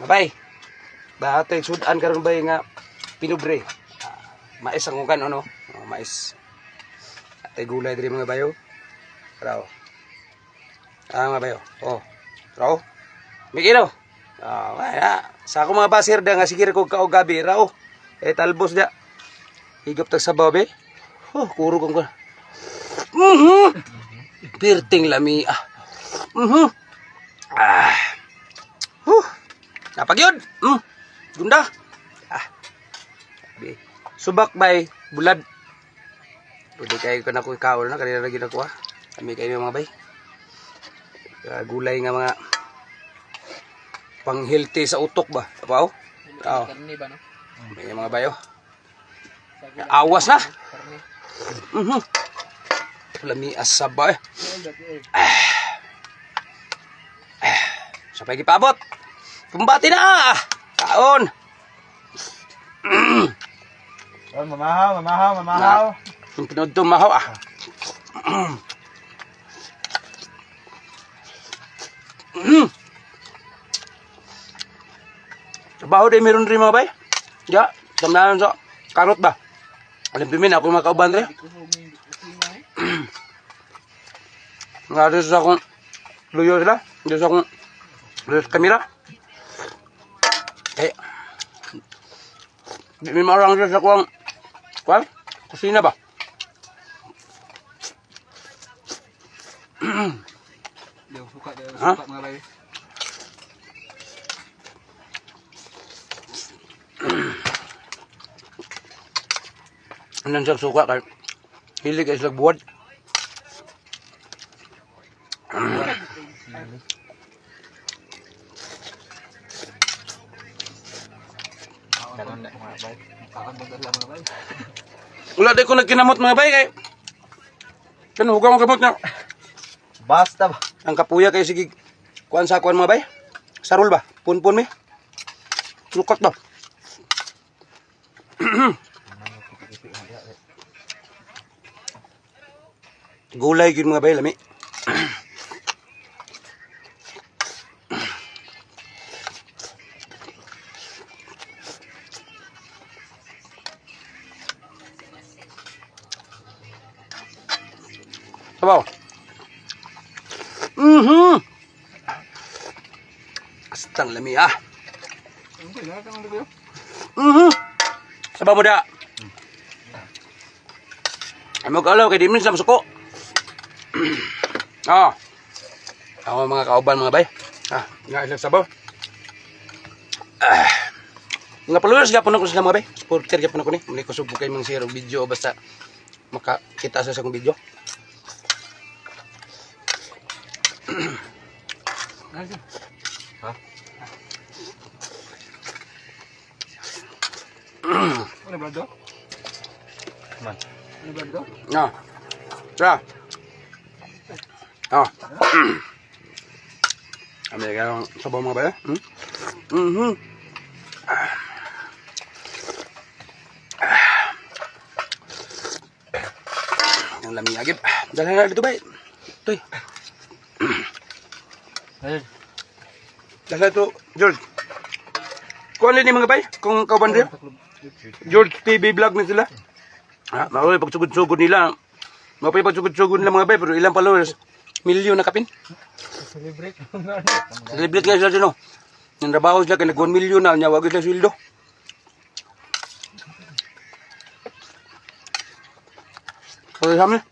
Mabay. Batay sudan karon bay nga pinubre. Mais ang ukan ano? Mais. Atay gulay diri mga bayo. Raw. Mga bayo. Oh. Raw. Mikino. Wala. Sa ako mga basir da nga sigir ko kaog gabi raw. Talbos da. Higop tag sabaw be. Kuro kong ko. Pirting lami Napagyod. Gunda. Subak bay bulad. Pwede kayo ko na ko ikaw na kanina lagi na ko Kami kayo mga bay. Gulay nga mga pang healthy sa utok ba? Apaw? Karne ba no? May mga bayo. Awas na. Lami asaba Sapay gipabot. Kumbati na. Kaon. Mamahaw. Yung pinudto mahaw Trabaho din meron rin mga bay. Ya, tamnahan sa karot ba? Alam pimin ako mga kauban rin. Nga rin sa akong luyo sila. Dito sa akong kamera. May marang rin sa akong kusina ba? Suka mga bay. Anong siyang suka kay hilig ay silag buwad. Wala di ko nagkinamot mga bay kay huwag ang kamot na. Basta ba? Ang kapuya kay sige kuan sa kuan mga bay. Sarul ba? Punpun mi. Lukat ba? Gulay gid mga bay lami. Sabaw. Astang lami Sabaw mo da. Amo kalaw kay di min sa suko. Ako mga kauban mga bay. Nga isang sabaw. Nga followers gapon ako sila mga bay. Supporter gapon ako ni. Muli ko subok kay mga share video basta makakita sa akong video. Ano ba do? Man. Ano ba do? Tara. Kami kayong sabaw mga bay. Ang lami agib. Dala na dito bay. Toy. Dala to George. Kuan ni mga bay kung kauban rin. George TV vlog na sila. Mauwi pagsugod-sugod nila. Mauwi pagsugod-sugod nila mga bay pero ilang followers? Milyon na kapin. Celebrate. Celebrate nga sila dyan o. Yung trabaho sila, kaya nag-1 million na, nyawag sila sweldo. Kaya sa amin.